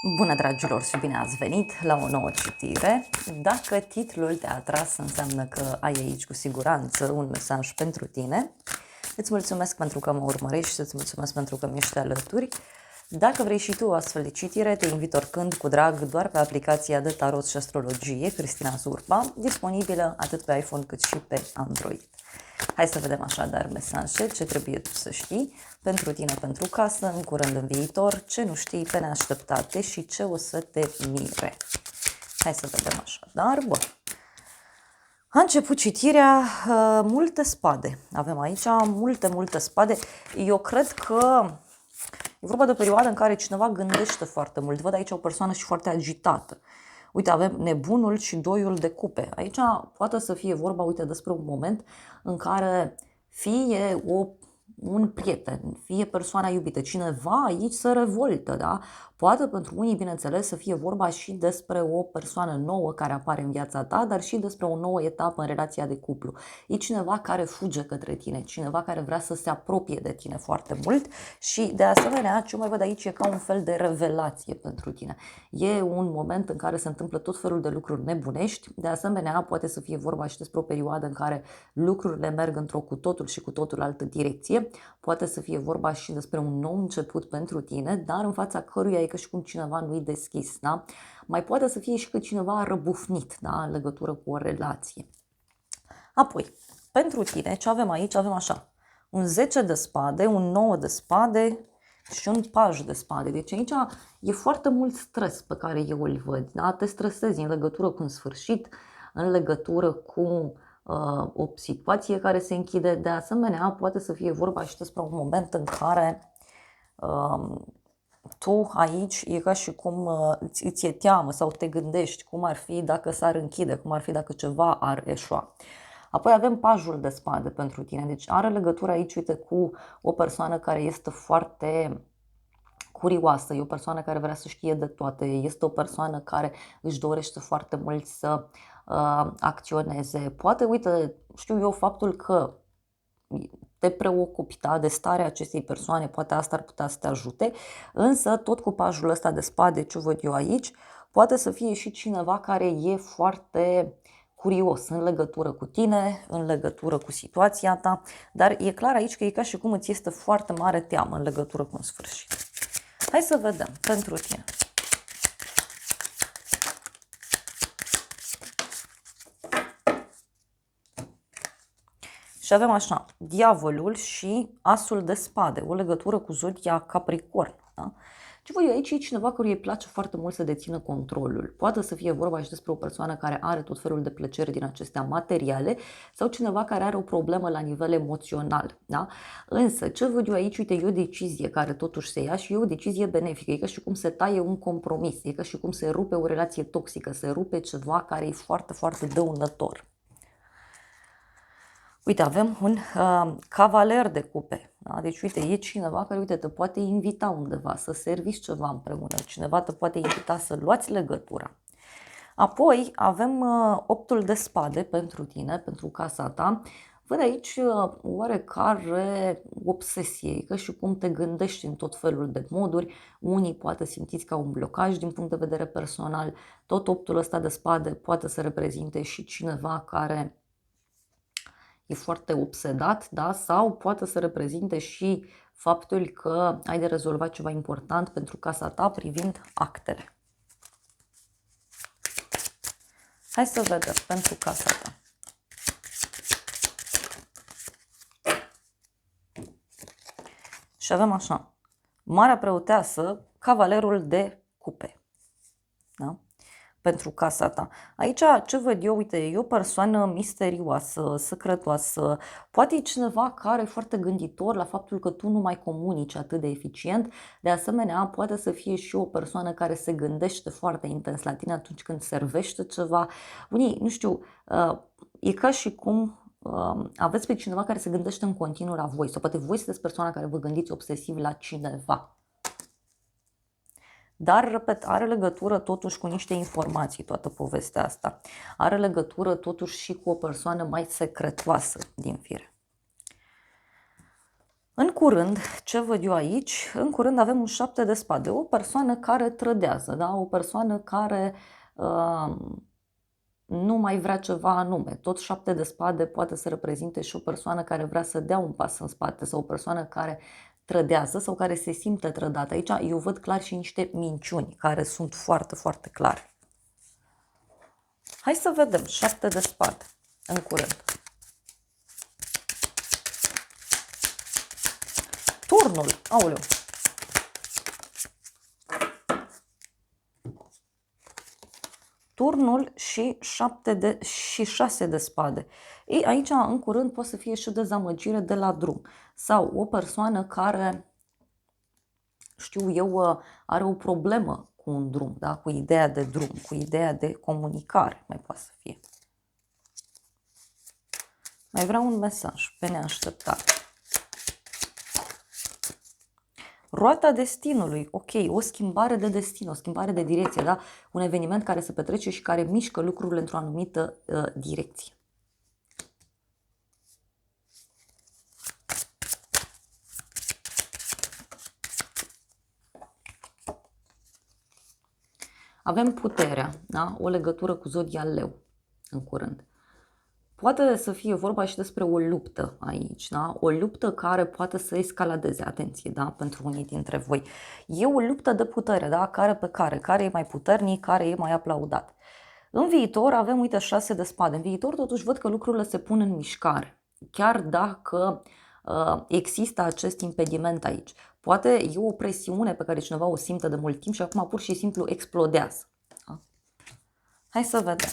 Bună, dragilor, și bine ați venit la o nouă citire. Dacă titlul te-a atras, înseamnă că ai aici cu siguranță un mesaj pentru tine. Îți mulțumesc pentru că mă urmărești și îți mulțumesc pentru că mi-ești alături. Dacă vrei și tu o astfel de citire, te invit oricând cu drag doar pe aplicația de tarot și astrologie Cristina Zurba, disponibilă atât pe iPhone cât și pe Android. Hai să vedem așadar mesaje, ce trebuie tu să știi pentru tine, pentru casă, în curând în viitor, ce nu știi pe neașteptate și ce o să te mire. Hai să vedem așadar. Bun. A început citirea, multe spade. Avem aici multe spade. Eu cred că e vorba de o perioadă în care cineva gândește foarte mult. Văd aici o persoană și foarte agitată. Uite, avem nebunul și doiul de cupe. Aici poate să fie vorba, uite, despre un moment în care fie un prieten, fie persoana iubită, cineva aici se revoltă, da? Poate pentru unii, bineînțeles, să fie vorba și despre o persoană nouă care apare în viața ta, dar și despre o nouă etapă în relația de cuplu. E cineva care fuge către tine, cineva care vrea să se apropie de tine foarte mult și, de asemenea, ce mai văd aici e ca un fel de revelație pentru tine. E un moment în care se întâmplă tot felul de lucruri nebunești, de asemenea, poate să fie vorba și despre o perioadă în care lucrurile merg într-o cu totul și cu totul altă direcție, poate să fie vorba și despre un nou început pentru tine, dar în fața căruia e ca și cum cineva nu-i deschis, da? Mai poate să fie și că cineva a răbufnit, da? În legătură cu o relație. Apoi, pentru tine, ce avem aici? Avem așa, un 10 de spade, un 9 de spade și un paj de spade. Deci aici e foarte mult stres pe care eu îl văd, da? Te stresezi în legătură cu un sfârșit, în legătură cu o situație care se închide. De asemenea, poate să fie vorba și despre un moment în care tu aici e ca și cum îți e teamă sau te gândești cum ar fi dacă s-ar închide, cum ar fi dacă ceva ar eșua. Apoi avem pajul de spade pentru tine, deci are legătură aici, uite, cu o persoană care este foarte curioasă, e o persoană care vrea să știe de toate, este o persoană care își dorește foarte mult să acționeze. Poate, uite, știu eu, faptul că te preocupi, da, de starea acestei persoane, poate asta ar putea să te ajute, însă tot cu pajul ăsta de spade, ce văd eu aici, poate să fie și cineva care e foarte curios în legătură cu tine, în legătură cu situația ta, dar e clar aici că e ca și cum îți este foarte mare teamă în legătură cu un sfârșit. Hai să vedem pentru tine. Și avem așa, diavolul și asul de spade, o legătură cu zodia Capricorn. Da? Ce văd eu aici e cineva căruia îi place foarte mult să dețină controlul. Poate să fie vorba și despre o persoană care are tot felul de plăceri din acestea materiale sau cineva care are o problemă la nivel emoțional. Da? Însă, ce văd eu aici, uite, e o decizie care totuși se ia și e o decizie benefică. E ca și cum se taie un compromis, e ca și cum se rupe o relație toxică, se rupe ceva care e foarte, foarte dăunător. Uite, avem un cavaler de cupe. Da? Deci, uite, e cineva care, uite, te poate invita undeva să serviți ceva împreună. Cineva te poate invita să luați legătura. Apoi avem optul de spade pentru tine, pentru casa ta. Văd aici oarecare obsesie, că și cum te gândești în tot felul de moduri. Unii poate simțiți ca un blocaj din punct de vedere personal. Tot optul ăsta de spade poate să reprezinte și cineva care e foarte obsedat, da? Sau poate să reprezinte și faptul că ai de rezolvat ceva important pentru casa ta privind actele. Hai să vedem pentru casa ta. Și avem așa, Marea Preoteasă, Cavalerul de cupe. Da? Pentru casa ta. Aici ce văd eu, uite, e o persoană misterioasă, secretoasă, poate e cineva care e foarte gânditor la faptul că tu nu mai comunici atât de eficient, de asemenea poate să fie și o persoană care se gândește foarte intens la tine atunci când servește ceva. Unii, nu știu, e ca și cum aveți pe cineva care se gândește în continuu la voi sau poate voi sunteți persoana care vă gândiți obsesiv la cineva. Dar, repet, are legătură totuși cu niște informații toată povestea asta. Are legătură totuși și cu o persoană mai secretoasă din fire. În curând, ce văd eu aici? În curând avem un 7 de spade, o persoană care trădează, da? O persoană care nu mai vrea ceva anume. Tot 7 de spade poate să reprezinte și o persoană care vrea să dea un pas în spate sau o persoană care trădează sau care se simte trădată. Aici eu văd clar și niște minciuni care sunt foarte, foarte clare. Hai să vedem 7 de spade în curând. Turnul, aoleu. Turnul și 6 de spade. Ei, aici în curând poate să fie și o dezamăgire de la drum. Sau o persoană care, știu eu, are o problemă cu un drum, da? Cu ideea de drum, cu ideea de comunicare, mai poate să fie. Mai vreau un mesaj pe neașteptate. Roata destinului, ok, o schimbare de destin, o schimbare de direcție, da? Un eveniment care se petrece și care mișcă lucrurile într-o anumită direcție. Avem puterea, da? O legătură cu zodia Leu în curând. Poate să fie vorba și despre o luptă aici, da? O luptă care poate să escaladeze, atenție, da? Pentru unii dintre voi. E o luptă de putere, da? Care e mai puternic, care e mai aplaudat. În viitor avem, uite, 6 de spade. În viitor totuși văd că lucrurile se pun în mișcare, chiar dacă există acest impediment aici. Poate e o presiune pe care cineva o simte de mult timp și acum pur și simplu explodează. Da? Hai să vedem.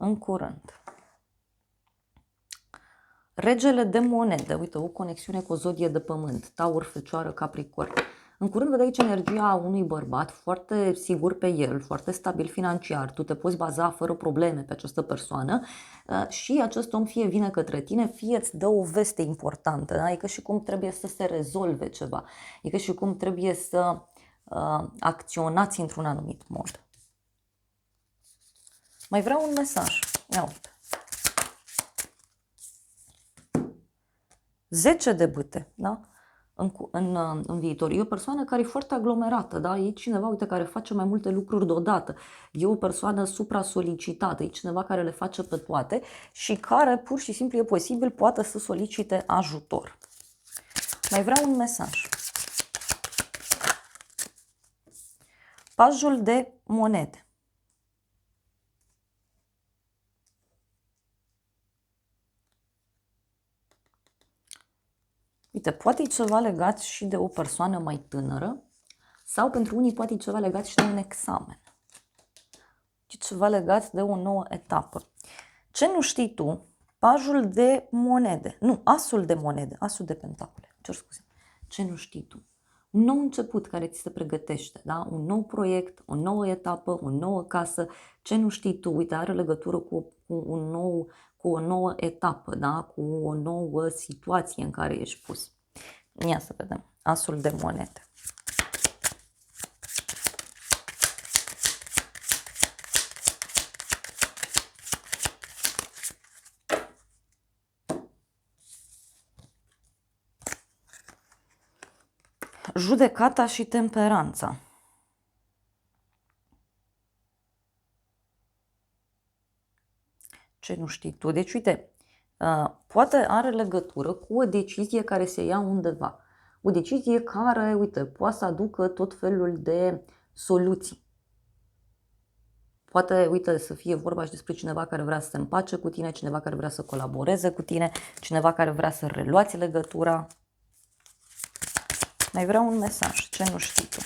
În curând. Regele de monede, uite, o conexiune cu o zodie de pământ, Taur, Fecioară, Capricorn. În curând văd aici energia unui bărbat foarte sigur pe el, foarte stabil financiar, tu te poți baza fără probleme pe această persoană și acest om fie vine către tine, fie îți dă o veste importantă, da? E ca și cum trebuie să se rezolve ceva, e ca și cum trebuie să acționați într-un anumit mod. Mai vreau un mesaj. Ia uite. 10 de bâte, da? În viitor. E o persoană care e foarte aglomerată, da? E cineva, uite, care face mai multe lucruri deodată. E o persoană supra-solicitată, e cineva care le face pe toate și care pur și simplu e posibil poate să solicite ajutor. Mai vreau un mesaj. Pajul de monede. Uite, poate e ceva legat și de o persoană mai tânără sau pentru unii poate e ceva legat și de un examen. E ceva legat de o nouă etapă. Ce nu știi tu? Pajul de monede. Nu, asul de monede, asul de pentacole. Cer scuze. Ce nu știi tu? Un nou început care ți se pregătește, da? Un nou proiect, o nouă etapă, o nouă casă. Ce nu știi tu? Uite, are legătură cu o nouă etapă, da? Cu o nouă situație în care ești pus. Ia să vedem. Asul de monede. Judecata și temperanța. Ce nu știi tu? Deci, uite, poate are legătură cu o decizie care se ia undeva. O decizie care, uite, poate să aducă tot felul de soluții. Poate, uite, să fie vorba și despre cineva care vrea să se împace cu tine, cineva care vrea să colaboreze cu tine, cineva care vrea să reluați legătura. Mai vreau un mesaj. Ce nu știi tu?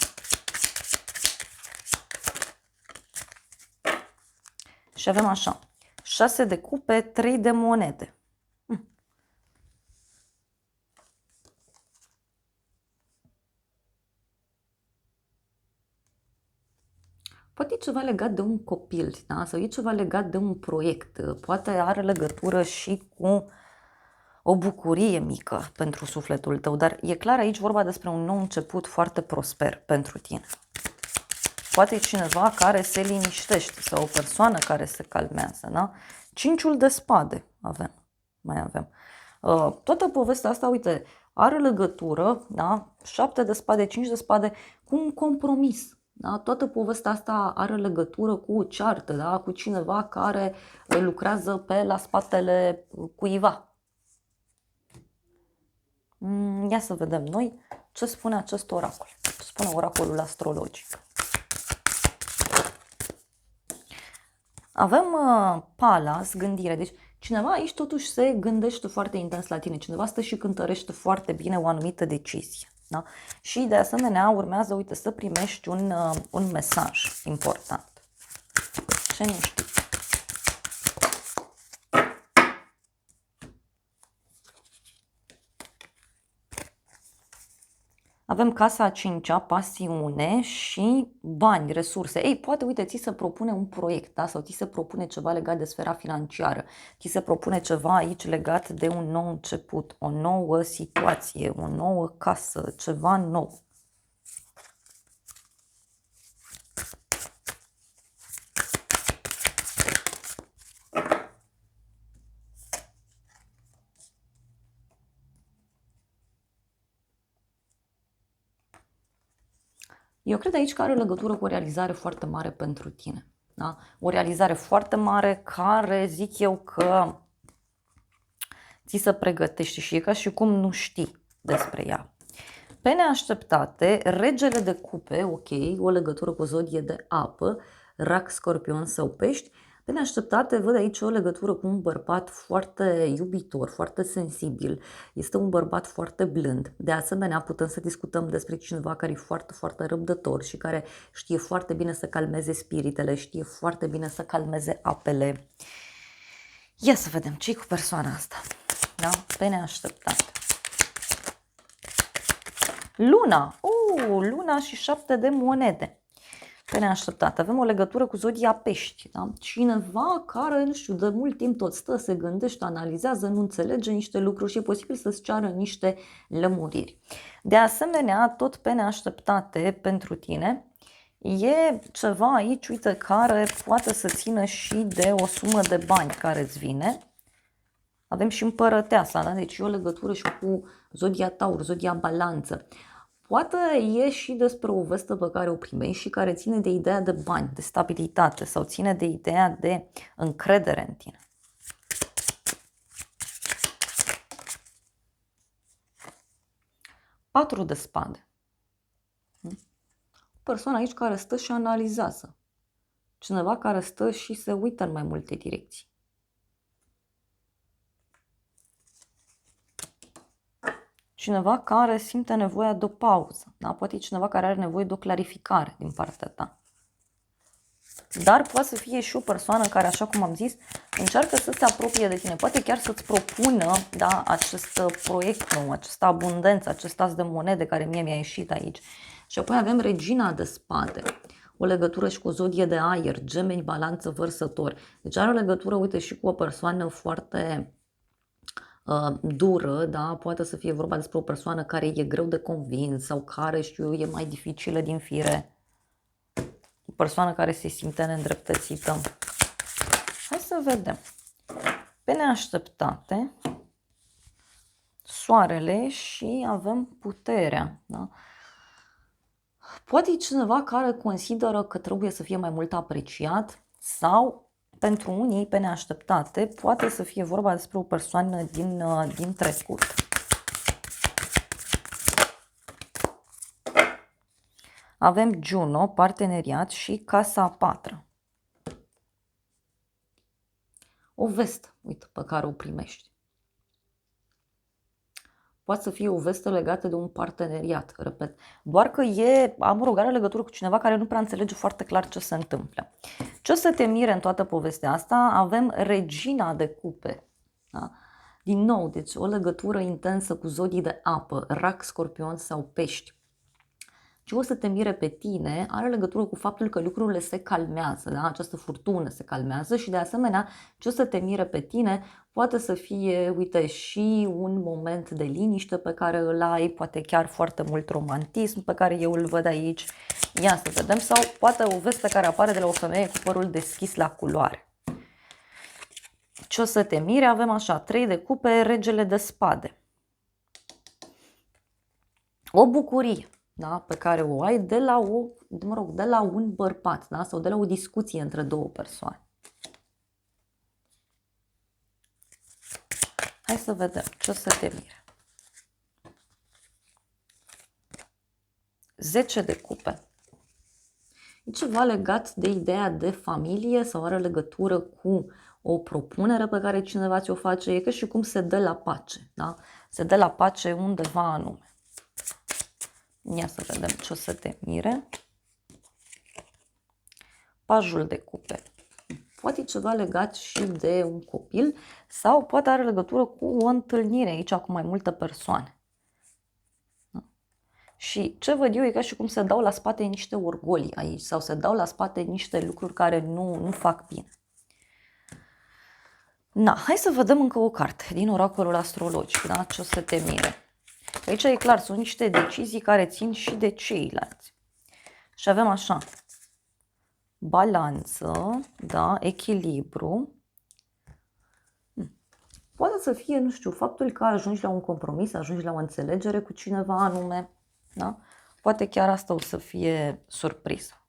Și avem așa. 6 de cupe, 3 de monede. Poate e ceva legat de un copil, da? Sau e ceva legat de un proiect. Poate are legătură și cu o bucurie mică pentru sufletul tău, dar e clar aici vorba despre un nou început foarte prosper pentru tine. Poate e cineva care se liniștește sau o persoană care se calmează, da? 5-ul de spade avem, mai avem. Toată povestea asta, uite, are legătură, da? 7 de spade, 5 de spade, cu un compromis. Da? Toată povestea asta are legătură cu o ceartă, da? Cu cineva care lucrează pe la spatele cuiva. Ia să vedem noi ce spune acest oracol, ce spune oracolul astrologic. Avem palas, gândire, deci cineva aici totuși se gândește foarte intens la tine, cineva stă și cântărește foarte bine o anumită decizie. Da? Și de asemenea urmează, uite, să primești un mesaj important. Ce nu știi? Avem casa a 5-a, pasiune și bani, resurse. Ei, poate, uite, ți se propune un proiect, da? Sau ți se propune ceva legat de sfera financiară. Ți se propune ceva aici legat de un nou început, o nouă situație, o nouă casă, ceva nou. Eu cred aici că are legătură cu o realizare foarte mare pentru tine. Da? O realizare foarte mare care zic eu că ți se pregătește și e ca și cum nu știi despre ea. Pe neașteptate, regele de cupe, ok, o legătură cu o zodie de apă, rac, scorpion sau pești. Pe neașteptate văd aici o legătură cu un bărbat foarte iubitor, foarte sensibil. Este un bărbat foarte blând. De asemenea, putem să discutăm despre cineva care e foarte, foarte răbdător și care știe foarte bine să calmeze spiritele, știe foarte bine să calmeze apele. Ia să vedem ce-i cu persoana asta. Da? Pe neașteptate. Luna, luna și 7 de monede. Pe neașteptate. Avem o legătură cu zodia pești. Da? Cineva care, nu știu, de mult timp tot stă, se gândește, analizează, nu înțelege niște lucruri și e posibil să-ți ceară niște lămuriri. De asemenea, tot pe neașteptate pentru tine, e ceva aici, uite, care poate să țină și de o sumă de bani care îți vine. Avem și împărăteasa, da? Deci e o legătură și cu zodia taur, zodia balanță. Poate e și despre o vestă pe care o primești și care ține de ideea de bani, de stabilitate sau ține de ideea de încredere în tine. Patru de spade. O persoană aici care stă și analizează. Cineva care stă și se uită în mai multe direcții. Cineva care simte nevoia de o pauză, da? Poate e cineva care are nevoie de o clarificare din partea ta. Dar poate să fie și o persoană care, așa cum am zis, încearcă să se apropie de tine. Poate chiar să-ți propună, da, acest proiect nou, această abundență, acest as de monede care mie mi-a ieșit aici. Și apoi avem regina de spade. O legătură și cu o zodie de aer, gemeni, balanță, vărsător. Deci are o legătură, uite, și cu o persoană foarte dură, da? Poate să fie vorba despre o persoană care e greu de convins sau care, știu eu, e mai dificilă din fire. O persoană care se simte neîndreptățită. Hai să vedem. Pe neașteptate, soarele și avem puterea. Da? Poate e cineva care consideră că trebuie să fie mai mult apreciat sau pentru unii, pe neașteptate, poate să fie vorba despre o persoană din trecut. Avem Juno, parteneriat și casa a 4-a. O veste, uite, pe care o primești. Poate să fie o veste legată de un parteneriat, repet. Doar că am rugare legătură cu cineva care nu prea înțelege foarte clar ce se întâmplă. Ce o să te mire în toată povestea asta? Avem regina de cupe. Da? Din nou, deci o legătură intensă cu zodii de apă, rac, scorpion sau pești. Ce o să te mire pe tine are legătură cu faptul că lucrurile se calmează, da? Această furtună se calmează și de asemenea ce o să te mire pe tine poate să fie, uite, și un moment de liniște pe care îl ai, poate chiar foarte mult romantism pe care eu îl văd aici. Ia să vedem, sau poate o veste care apare de la o femeie cu părul deschis la culoare. Ce o să te mire? Avem așa, 3 de cupe, regele de spade. O bucurie, da, pe care o ai de la, de la un bărbat, da, sau de la o discuție între două persoane. Hai să vedem ce o să te mire. 10 de cupe. E ceva legat de ideea de familie sau are legătură cu o propunere pe care cineva ți-o face. E ca și cum se dă la pace, da? Se dă la pace undeva anume. Ia să vedem ce o să te mire. Pajul de cupe. Poate e ceva legat și de un copil sau poate are legătură cu o întâlnire aici cu mai multe persoane. Da? Și ce văd eu e ca și cum se dau la spate niște orgolii aici sau se dau la spate niște lucruri care nu fac bine. Na, hai să vedem încă o carte din oracolul astrologic, da? Ce o să te mire. Aici e clar, sunt niște decizii care țin și de ceilalți. Și avem așa, balanță, da, echilibru. Poate să fie, nu știu, faptul că ajungi la un compromis, ajungi la o înțelegere cu cineva anume, da? Poate chiar asta o să fie surpriză.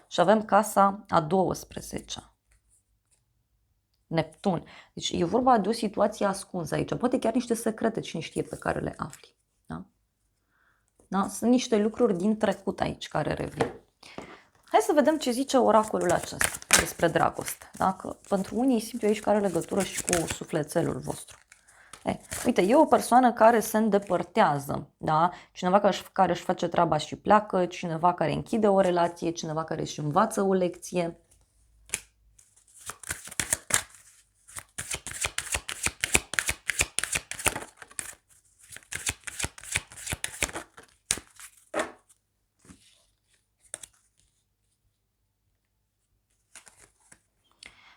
Și avem casa a 12-a. Neptun. Deci e vorba de o situație ascunsă aici. Poate chiar niște secrete cine știe pe care le afli. Da? Da? Sunt niște lucruri din trecut aici care revin. Hai să vedem ce zice oracolul acesta despre dragoste. Da? Că pentru unii simplu aici care are legătură și cu sufletelul vostru. Uite, e o persoană care se îndepărtează, da? Cineva care își face treaba și pleacă, cineva care închide o relație, cineva care își învață o lecție.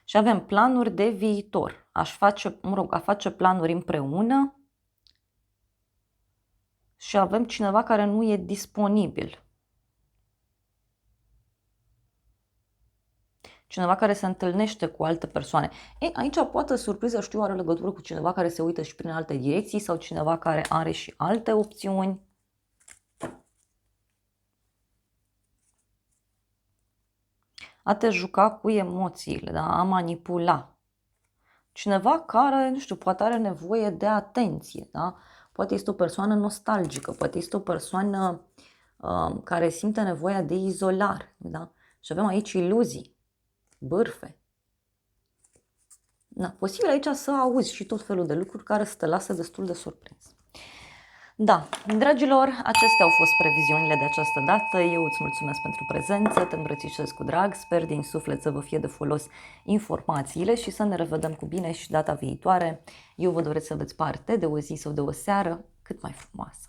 Și avem planuri de viitor. A face planuri împreună și avem cineva care nu e disponibil. Cineva care se întâlnește cu alte persoane. Aici poate surpriză, știu, are legătură cu cineva care se uită și prin alte direcții sau cineva care are și alte opțiuni. A te juca cu emoțiile, da? A manipula. Cineva care, nu știu, poate are nevoie de atenție, da? Poate este o persoană nostalgică, poate este o persoană care simte nevoia de izolare, da? Și avem aici iluzii, bârfe. Da, posibil aici să auzi și tot felul de lucruri care să te lasă destul de surprins. Da, dragilor, acestea au fost previziunile de această dată. Eu îți mulțumesc pentru prezență, te îmbrățișez cu drag, sper din suflet să vă fie de folos informațiile și să ne revedem cu bine și data viitoare. Eu vă doresc să aveți parte de o zi sau de o seară cât mai frumoasă.